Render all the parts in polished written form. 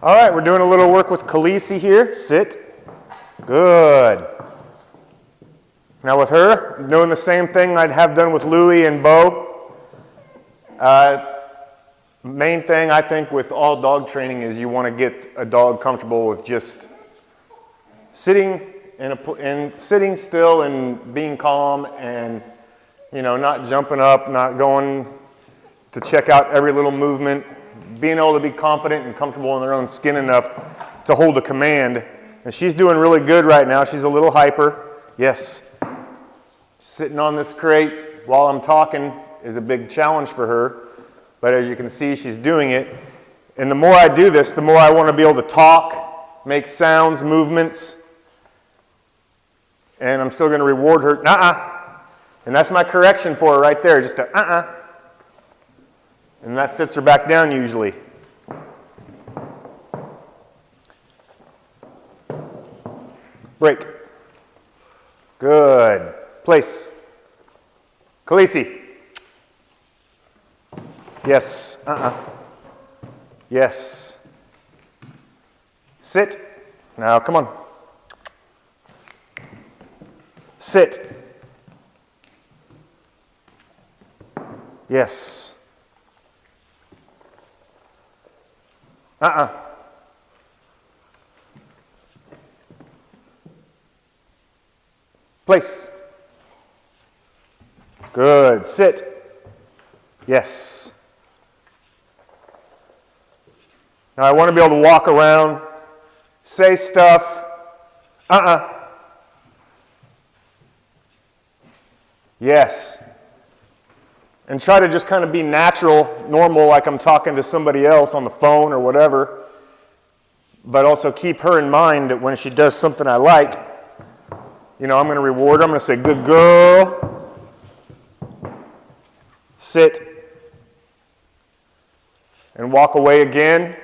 All right, we're doing a little work with Khaleesi here. Sit. Good. Now with her, I'm doing the same thing I'd have done with Louie and Bo. Main thing I think with all dog training is you want to get a dog comfortable with just sitting and sitting still and being calm and not jumping up, not going to check out every little movement, being able to be confident and comfortable in their own skin enough to hold a command. And she's doing really good right now. She's a little hyper. Yes. Sitting on this crate while I'm talking is a big challenge for her. But as you can see, she's doing it. And the more I do this, the more I want to be able to talk, make sounds, movements. And I'm still going to reward her. And that's my correction for her right there. Just a And that sits her back down usually. Break. Good. Place. Khaleesi. Yes. Yes. Sit. Now, come on. Sit. Yes. Place. Good. Sit. Yes. Now I want to be able to walk around, say stuff. Yes. And try to just kind of be natural, normal, like I'm talking to somebody else on the phone or whatever. But also keep her in mind that when she does something I like, I'm going to reward her. I'm going to say, good girl. Sit. And walk away again.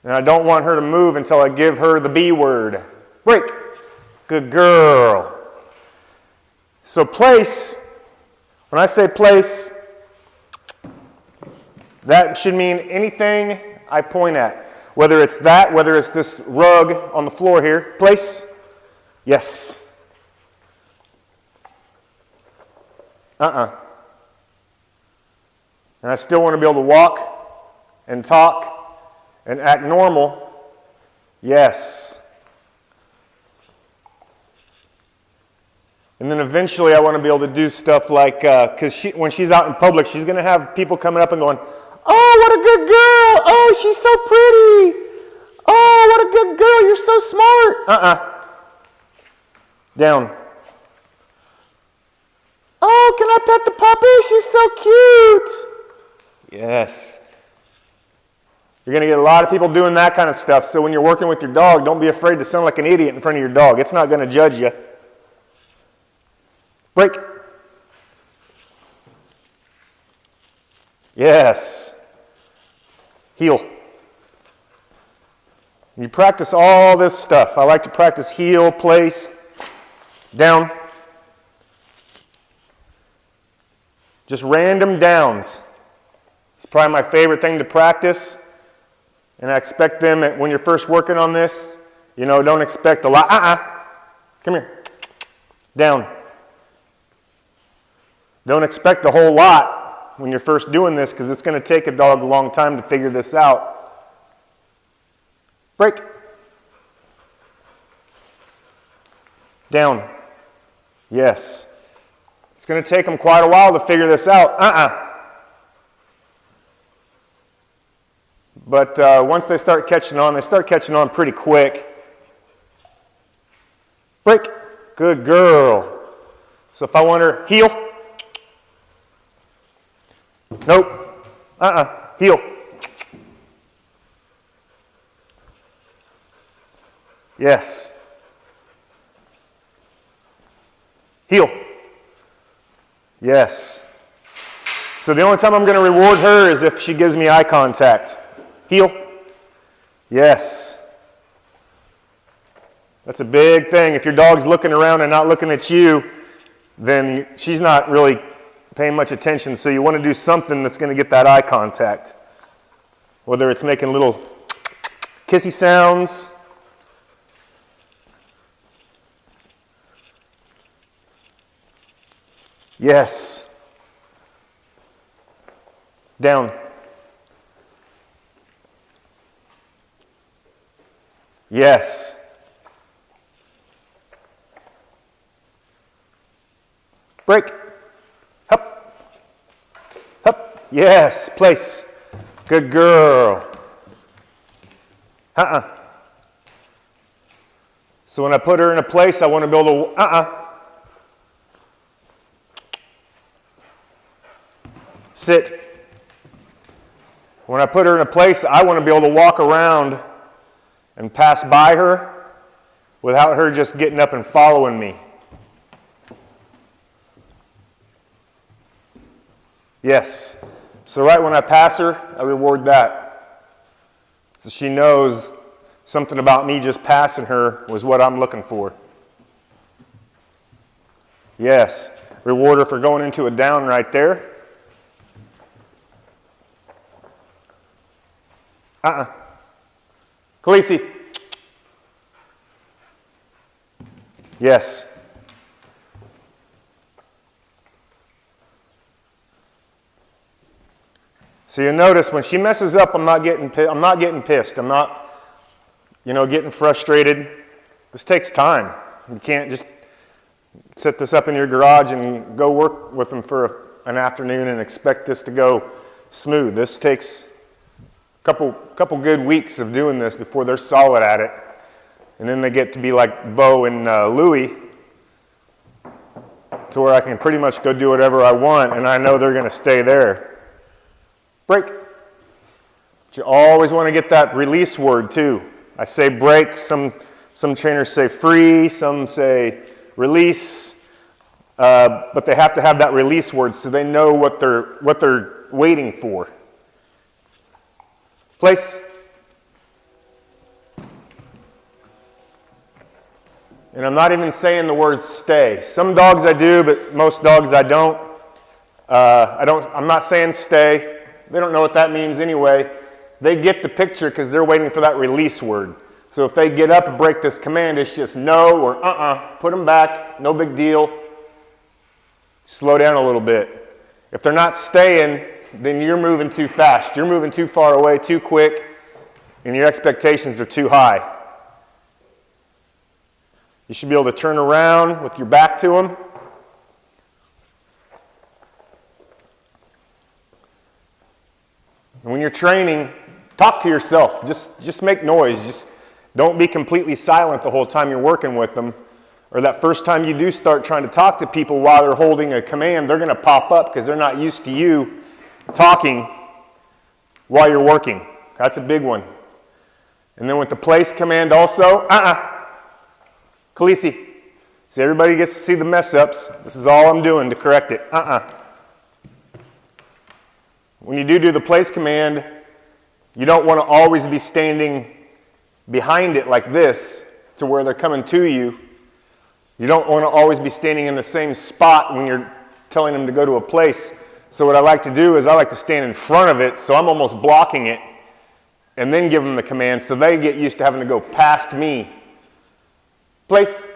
And I don't want her to move until I give her the B word. Break. Good girl. So place, when I say place, that should mean anything I point at. Whether it's that, whether it's this rug on the floor here. Place. Yes. And I still want to be able to walk and talk and act normal. Yes. And then eventually I want to be able to do stuff like, because when she's out in public, she's going to have people coming up and going, oh, what a good girl. Oh, she's so pretty. Oh, what a good girl. You're so smart. Down. Oh, can I pet the puppy? She's so cute. Yes. You're going to get a lot of people doing that kind of stuff. So when you're working with your dog, don't be afraid to sound like an idiot in front of your dog. It's not going to judge you. Break. Yes. Heel. You practice all this stuff. I like to practice heel, place, down. Just random downs. It's probably my favorite thing to practice. And I expect them, when you're first working on this, don't expect a lot. Come here. Down. Don't expect a whole lot when you're first doing this because it's going to take a dog a long time to figure this out. Break. Down. Yes. It's going to take them quite a while to figure this out. But once they start catching on pretty quick. Break. Good girl. So if I want her, heel. Nope. Heel. Yes. Heel. Yes. So the only time I'm going to reward her is if she gives me eye contact. Heel. Yes. That's a big thing. If your dog's looking around and not looking at you, then she's not really paying much attention. So you want to do something that's going to get that eye contact. Whether it's making little kissy sounds, yes, down, yes, break, up, up, yes, place, good girl, So when I put her in a place, I want to be able to, sit. When I put her in a place, I want to be able to walk around and pass by her without her just getting up and following me. Yes. So right when I pass her, I reward that. So she knows something about me just passing her was what I'm looking for. Yes. Reward her for going into a down right there. Khaleesi. Yes. So you notice when she messes up, I'm not getting pissed. I'm not, getting frustrated. This takes time. You can't just set this up in your garage and go work with them for an afternoon and expect this to go smooth. This takes couple good weeks of doing this before they're solid at it. And then they get to be like Bo and Louie, to where I can pretty much go do whatever I want, and I know they're going to stay there. Break. But you always want to get that release word too. I say break, some trainers say free, some say release, but they have to have that release word so they know what they're waiting for. Place. And I'm not even saying the word stay. Some dogs I do, but most dogs I don't. I'm not saying stay. They don't know what that means anyway. They get the picture because they're waiting for that release word. So if they get up and break this command, it's just no or put them back, no big deal. Slow down a little bit. If they're not staying, then you're moving too fast. You're moving too far away, too quick, and your expectations are too high. You should be able to turn around with your back to them. And when you're training, talk to yourself. Just make noise. Just don't be completely silent the whole time you're working with them. Or that first time you do start trying to talk to people while they're holding a command, they're going to pop up because they're not used to you talking while you're working. That's a big one. And then with the place command also, Khaleesi. See, everybody gets to see the mess ups. This is all I'm doing to correct it. When you do the place command, you don't want to always be standing behind it like this to where they're coming to you. You don't want to always be standing in the same spot when you're telling them to go to a place. So what I like to do is I like to stand in front of it, so I'm almost blocking it, and then give them the command so they get used to having to go past me. Place.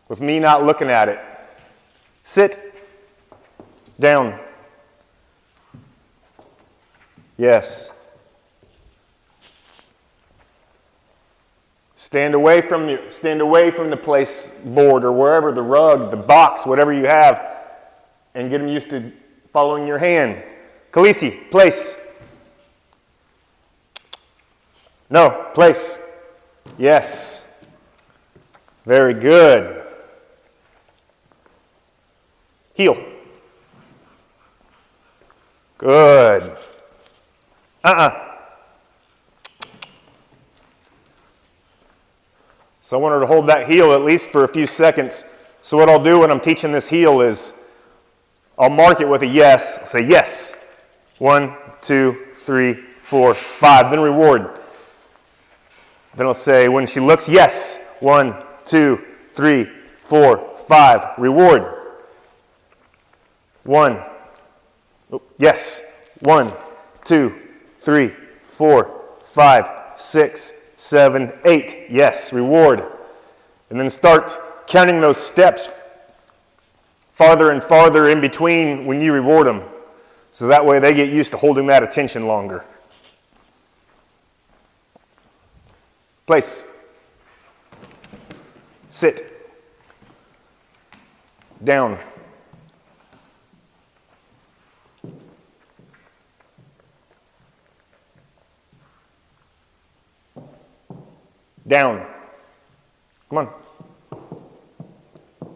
With me not looking at it. Sit. Down. Yes. Stand away from the place board or wherever, the rug, the box, whatever you have, and get them used to following your hand. Khaleesi, place. No, place. Yes. Very good. Heel. Good. So I want her to hold that heel at least for a few seconds. So what I'll do when I'm teaching this heel is I'll mark it with a yes. I'll say yes. 1, 2, 3, 4, 5. Then reward. Then I'll say when she looks, yes. 1, 2, 3, 4, 5. Reward. 1. Oh, yes. 1, 2, 3, 4, 5, 6, 7, 8. Yes, reward. And then start counting those steps farther and farther in between when you reward them. So that way they get used to holding that attention longer. Place. Sit. Down. Down. Come on.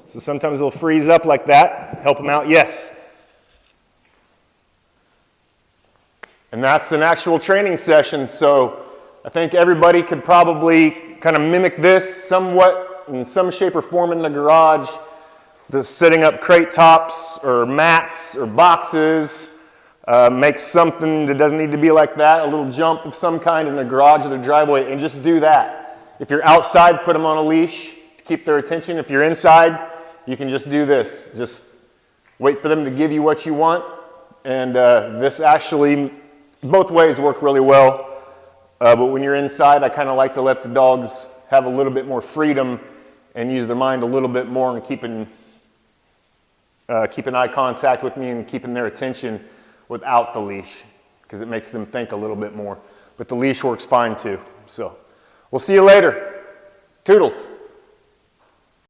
So sometimes they'll freeze up like that. Help them out. Yes. And that's an actual training session. So I think everybody could probably kind of mimic this somewhat in some shape or form in the garage. Just setting up crate tops or mats or boxes. Make something that doesn't need to be like that. A little jump of some kind in the garage or the driveway, and just do that. If you're outside, put them on a leash to keep their attention. If you're inside, you can just do this. Just wait for them to give you what you want. And this actually, both ways work really well. But when you're inside, I kind of like to let the dogs have a little bit more freedom and use their mind a little bit more and keeping eye contact with me and keeping their attention without the leash, because it makes them think a little bit more. But the leash works fine too. So we'll see you later. Toodles.